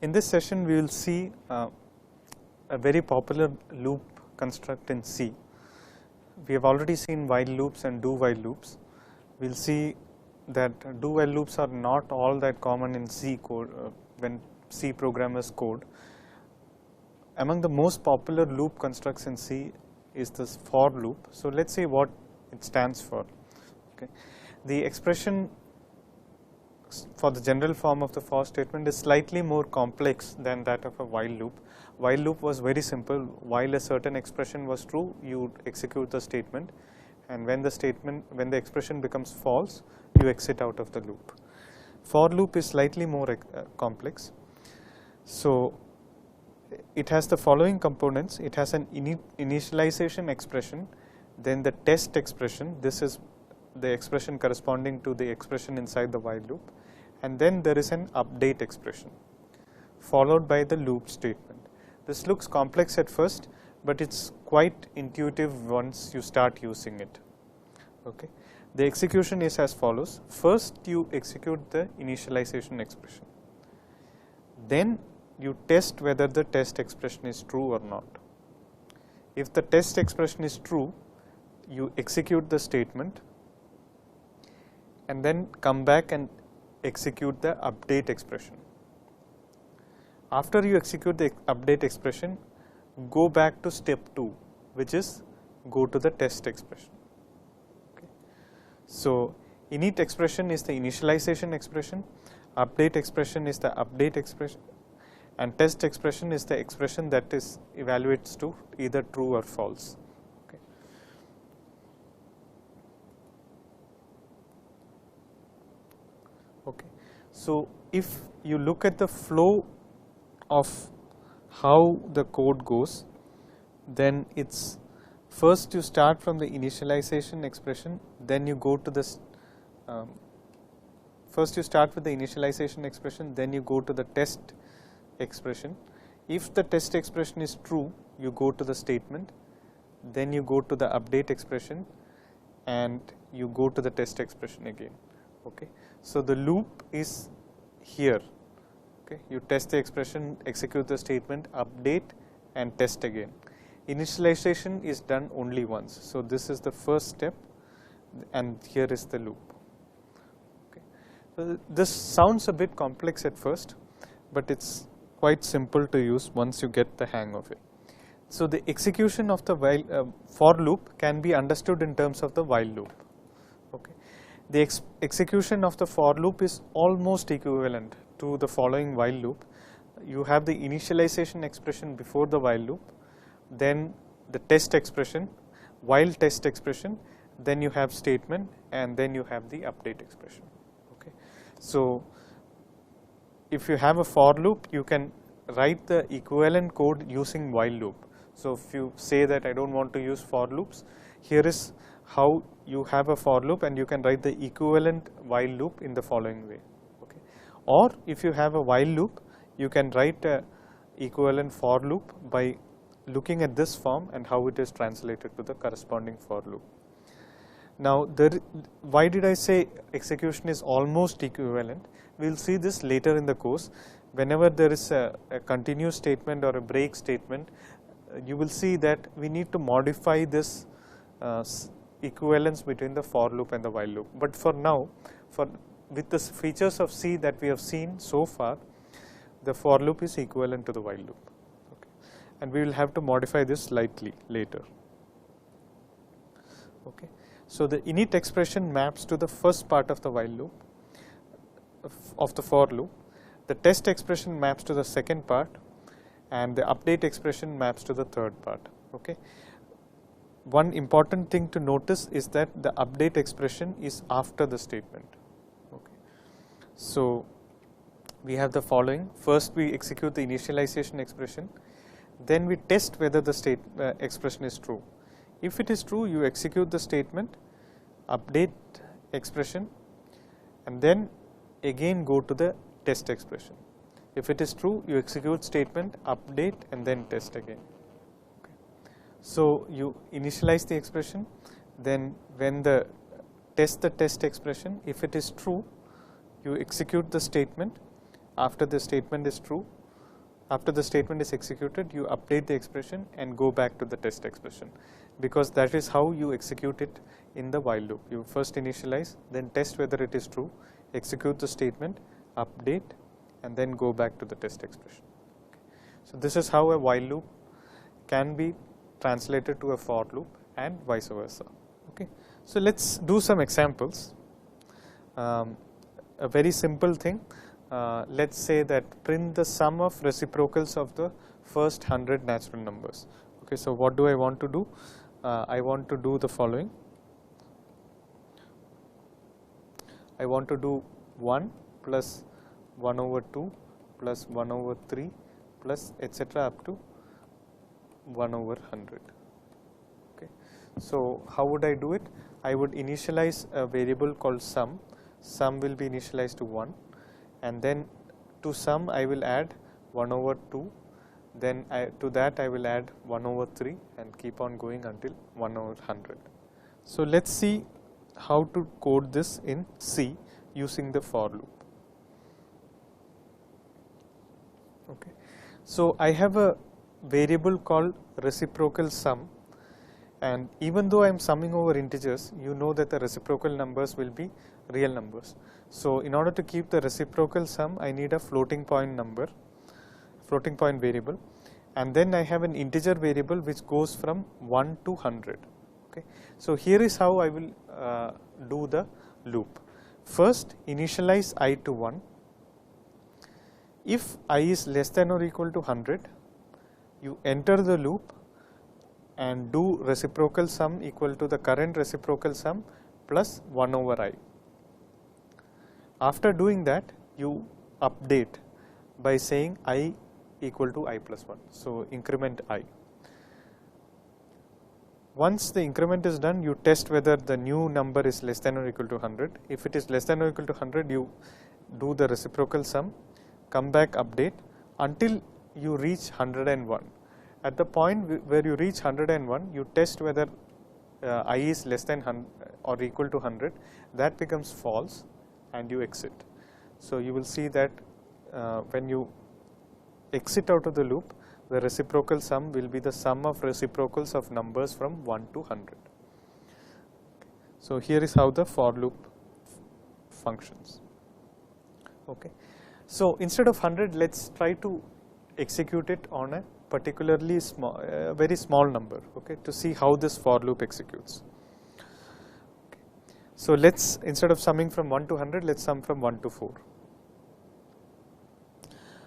In this session, we will see a very popular loop construct in C. We have already seen while loops and do while loops. We will see that do while loops are not all that common in C code when C programmers code. Among the most popular loop constructs in C is this for loop. So, let us see what it stands for. Okay. The expression for the general form of the for statement is slightly more complex than that of a while loop. While loop was very simple. While a certain expression was true, you would execute the statement, and when the expression becomes false, you exit out of the loop. For loop is slightly more complex. So, it has the following components. It has an initialization expression, then the test expression. This is the expression corresponding to the expression inside the while loop, and then there is an update expression followed by the loop statement. This looks complex at first, but it is quite intuitive once you start using it. Okay. The execution is as follows. First, you execute the initialization expression, then you test whether the test expression is true or not. If the test expression is true, you execute the statement and then come back and execute the update expression. After you execute the update expression, go back to step 2, which is go to the test expression. Okay. So, init expression is the initialization expression, update expression is the update expression, and test expression is the expression that is evaluates to either true or false. Okay. Okay. So, if you look at the flow of how the code goes, then it's first you start from the initialization expression, then you go to this first you start with the initialization expression, then you go to the test expression. If the test expression is true, you go to the statement, then you go to the update expression, and you go to the test expression again. Okay. So, the loop is here. Okay. You test the expression, execute the statement, update and test again. Initialization is done only once. So, this is the first step, and here is the loop. Okay. So, this sounds a bit complex at first, but it is quite simple to use once you get the hang of it. So, the execution of the while for loop can be understood in terms of the while loop. Okay. The execution of the for loop is almost equivalent to the following while loop. You have the initialization expression before the while loop, then the test expression, while test expression, then you have statement, and then you have the update expression. Okay. So, if you have a for loop, you can write the equivalent code using while loop. So, if you say that I do not want to use for loops, here is how you have a for loop, and you can write the equivalent while loop in the following way. Okay. Or if you have a while loop, you can write a equivalent for loop by looking at this form and how it is translated to the corresponding for loop. Now, why did I say execution is almost equivalent? We will see this later in the course. Whenever there is a continuous statement or a break statement, you will see that we need to modify this equivalence between the for loop and the while loop. But for now, with the features of C that we have seen so far, the for loop is equivalent to the while loop. Okay. And we will have to modify this slightly later. Okay. So, the init expression maps to the first part of the while loop of the for loop, the test expression maps to the second part, and the update expression maps to the third part. Okay. One important thing to notice is that the update expression is after the statement. Okay. So, we have the following. First, we execute the initialization expression, then we test whether the expression is true. If it is true, you execute the statement, update expression, and then again go to the test expression. If it is true, you execute statement, update, and then test again. Okay. So, you initialize the expression, then when the test expression, if it is true, you execute the statement. After the statement is true, After the statement is executed, you update the expression and go back to the test expression, because that is how you execute it in the while loop. You first initialize, then test whether it is true, execute the statement, update, and then go back to the test expression. Okay. So this is how a while loop can be translated to a for loop and vice versa. Okay. So let's do some examples. A very simple thing. Let's say that print the sum of reciprocals of the first 100 natural numbers. Okay, so what do I want to do? I want to do the following. I want to do 1 plus 1 over 2 plus 1 over 3 plus etc. up to 1 over 100. Okay. So how would I do it? I would initialize a variable called sum. Sum will be initialized to 1. And then to sum I will add 1 over 2, then to that I will add 1 over 3 and keep on going until 1 over 100. So let's see how to code this in C using the for loop. Okay. So I have a variable called reciprocal sum, and even though I am summing over integers, you know that the reciprocal numbers will be real numbers. So in order to keep the reciprocal sum, I need a floating point number, floating point variable, and then I have an integer variable which goes from 1 to 100. Okay. So here is how I will do the loop. First, initialize I to 1. If I is less than or equal to 100, you enter the loop and do reciprocal sum equal to the current reciprocal sum plus 1 over I. After doing that, you update by saying I equal to I plus 1. So increment I. Once the increment is done, you test whether the new number is less than or equal to 100. If it is less than or equal to 100, you do the reciprocal sum, come back, update until you reach 101. At the point where you reach 101, you test whether I is less than 100 or equal to 100. That becomes false and you exit. So you will see that when you exit out of the loop, the reciprocal sum will be the sum of reciprocals of numbers from 1 to 100. So here is how the for loop functions. Okay. So instead of 100, let's try to execute it on a particularly small, very small number, okay, to see how this for loop executes. Okay. So let's, instead of summing from 1 to 100, let's sum from 1 to 4.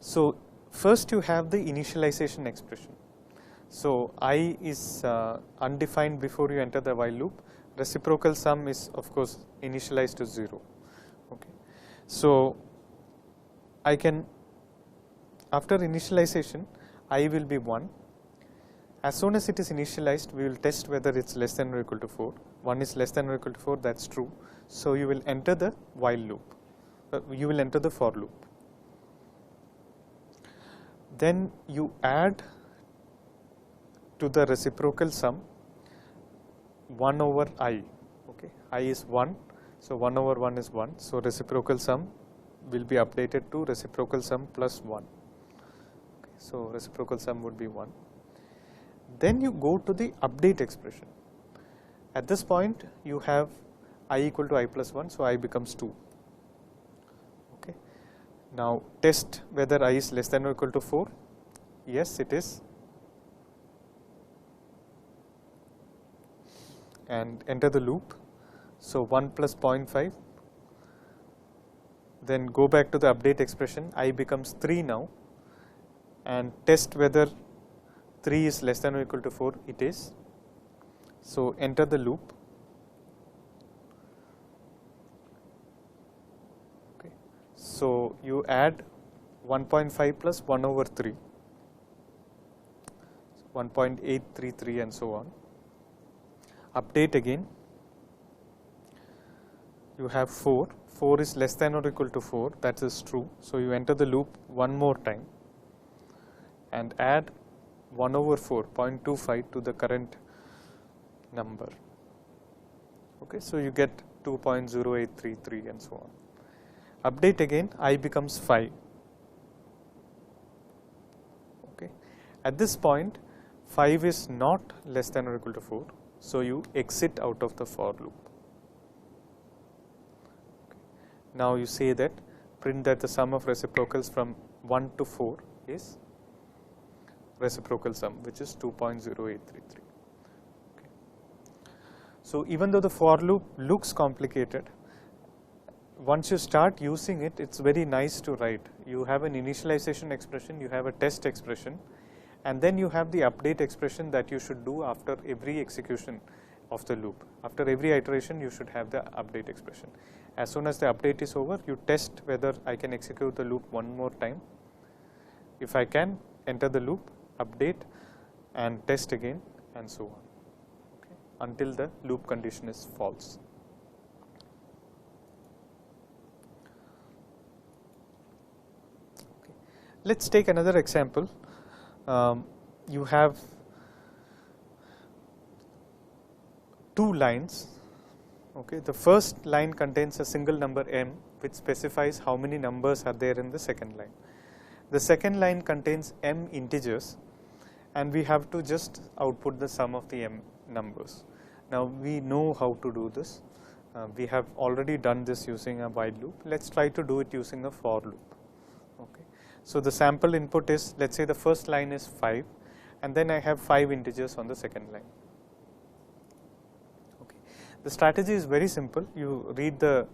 So first you have the initialization expression. So I is undefined before you enter the while loop. Reciprocal sum is of course initialized to 0. Okay. So I can, after initialization, I will be 1. As soon as it is initialized, we will test whether it's less than or equal to 4. 1 is less than or equal to 4, that's true. So you will enter the while loop. You will enter the for loop. Then you add to the reciprocal sum 1 over I. Okay. I is 1, so 1 over 1 is 1. So reciprocal sum will be updated to reciprocal sum plus 1. Okay. So reciprocal sum would be 1. Then you go to the update expression. At this point, you have I equal to I plus 1, so I becomes 2. Okay. Now test whether I is less than or equal to 4. Yes, it is. And enter the loop. So 1 plus 0.5. Then go back to the update expression. I becomes 3 now. And test whether 3 is less than or equal to 4. It is. So enter the loop. Okay. So you add 1.5 plus 1 over 3. 1.833 and so on. Update again. You have 4. 4 is less than or equal to 4. That is true. So you enter the loop one more time and add 1 over 4, 0.25 to the current number. Okay, so you get 2.0833 and so on. Update again, I becomes 5. Okay. At this point 5 is not less than or equal to 4, so you exit out of the for loop. Okay. Now you say that print that the sum of reciprocals from 1 to 4 is reciprocal sum, which is 2.0833. Okay. So even though the for loop looks complicated, once you start using it, it's very nice to write. You have an initialization expression, you have a test expression, and then you have the update expression that you should do after every execution of the loop. After every iteration, you should have the update expression. As soon as the update is over, you test whether I can execute the loop one more time. If I can, enter the loop, update, and test again, and so on, okay, until the loop condition is false. Okay. Let's take another example. You have 2 lines. Okay. The first line contains a single number m, which specifies how many numbers are there in the second line. The second line contains m integers, and we have to just output the sum of the m numbers. Now we know how to do this. We have already done this using a while loop. Let's try to do it using a for loop. Okay. So the sample input is, let's say the first line is 5, and then I have 5 integers on the second line. Okay. The strategy is very simple. You read the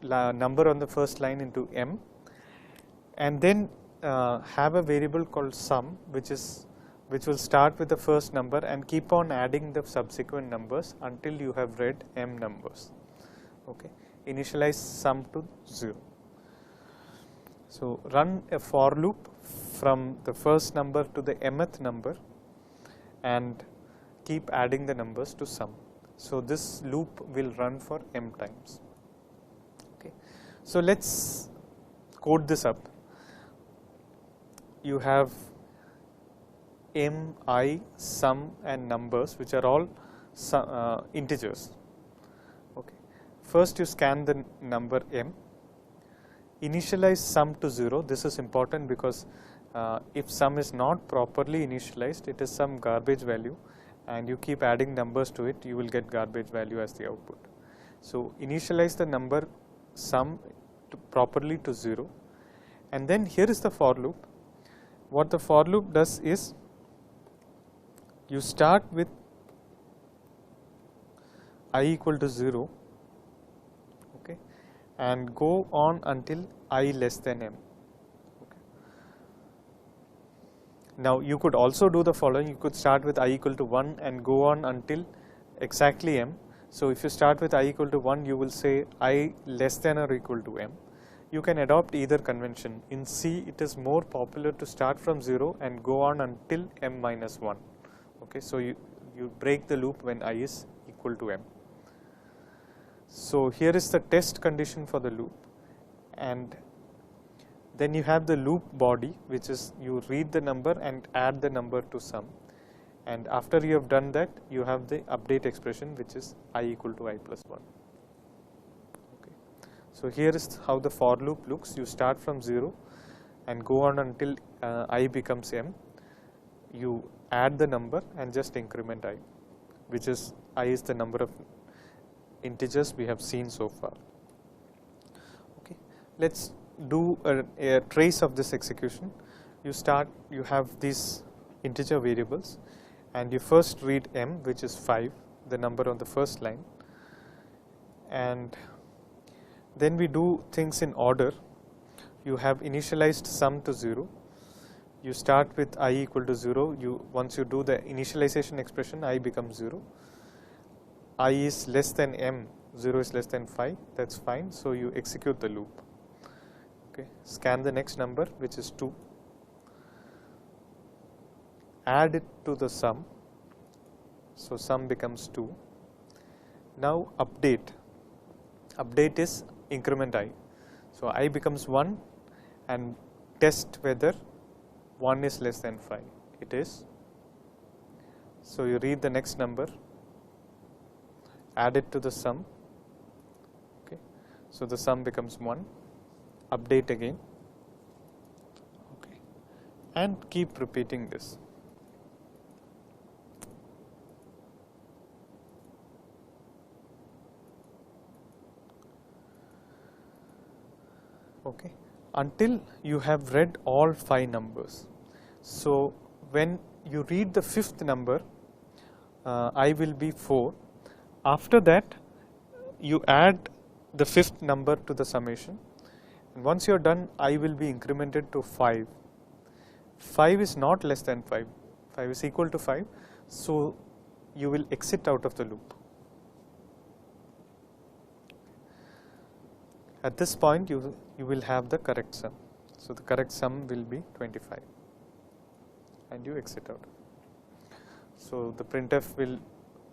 number on the first line into m, and then have a variable called sum, which will start with the first number and keep on adding the subsequent numbers until you have read m numbers. Okay. Initialize sum to 0. So run a for loop from the first number to the mth number and keep adding the numbers to sum. So this loop will run for m times. Okay. So let's code this up. You have m, I, sum, and numbers, which are all integers. Okay. First you scan the number m, initialize sum to 0. This is important because if sum is not properly initialized, it is some garbage value, and you keep adding numbers to it, you will get garbage value as the output. So initialize the number sum properly to 0, and then here is the for loop. What the for loop does is, you start with I equal to 0, okay, and go on until I less than m. Okay. Now you could also do the following. You could start with I equal to 1 and go on until exactly m. So if you start with I equal to 1, you will say I less than or equal to m. You can adopt either convention. In C, it is more popular to start from 0 and go on until m minus 1. Okay, so you break the loop when I is equal to m. So here is the test condition for the loop, and then you have the loop body, which is you read the number and add the number to sum, and after you have done that, you have the update expression, which is I equal to I plus 1. Okay. So here is how the for loop looks. You start from 0 and go on until I becomes m. You add the number and just increment I, which is I is the number of integers we have seen so far. Okay. Let's do a trace of this execution. You have these integer variables, and you first read m, which is 5, the number on the first line, and then we do things in order. You have initialized sum to 0. You start with I equal to 0. Once you do the initialization expression, I becomes 0. I is less than m, 0 is less than 5, that's fine. So you execute the loop. Okay. Scan the next number, which is 2. Add it to the sum. So sum becomes 2. Now update. Update is increment I. So I becomes 1 and test whether 1 is less than 5. It is. So you read the next number, add it to the sum. Okay. So the sum becomes 1. Update again. Okay. and keep repeating this. Okay, until you have read all 5 numbers. So when you read the 5th number, I will be 4. After that, you add the 5th number to the summation, and once you are done, I will be incremented to 5. 5 is not less than 5, 5 is equal to 5, so you will exit out of the loop. At this point, you will have the correct sum. So the correct sum will be 25, and you exit out. So the printf will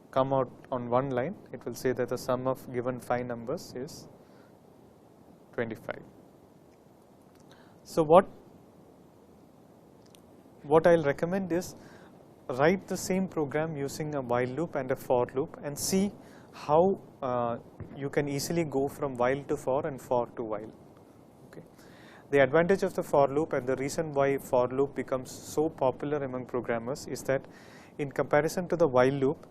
come out on one line. It will say that the sum of given 5 numbers is 25. So what I'll recommend is write the same program using a while loop and a for loop, and see how you can easily go from while to for and for to while. Okay. The advantage of the for loop, and the reason why for loop becomes so popular among programmers, is that in comparison to the while loop,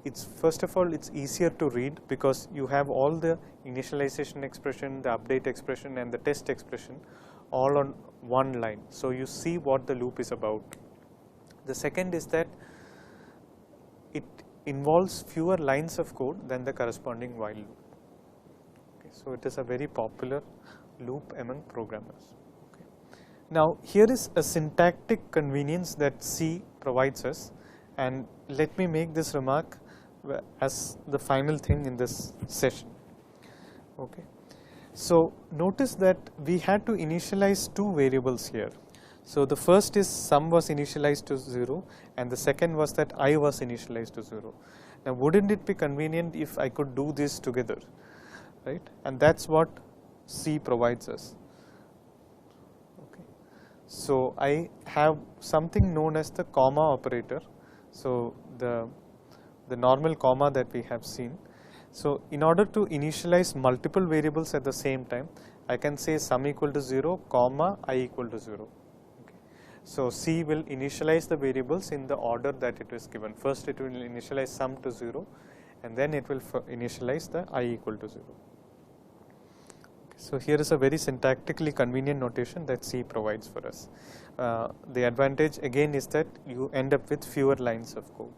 it's first of all it's easier to read, because you have all the initialization expression, the update expression, and the test expression all on one line. So you see what the loop is about. The second is that it involves fewer lines of code than the corresponding while loop. Okay, so it is a very popular loop among programmers. Okay. Now here is a syntactic convenience that C provides us, and let me make this remark as the final thing in this session. Okay. So notice that we had to initialize 2 variables here. So the first is sum was initialized to 0, and the second was that I was initialized to 0. Now wouldn't it be convenient if I could do this together, right? And that's what C provides us. Okay. So I have something known as the comma operator. So the normal comma that we have seen. So in order to initialize multiple variables at the same time, I can say sum equal to 0, comma I equal to 0. Okay. So C will initialize the variables in the order that it is given. First it will initialize sum to 0, and then it will initialize the I equal to 0. Okay. So here is a very syntactically convenient notation that C provides for us. The advantage again is that you end up with fewer lines of code.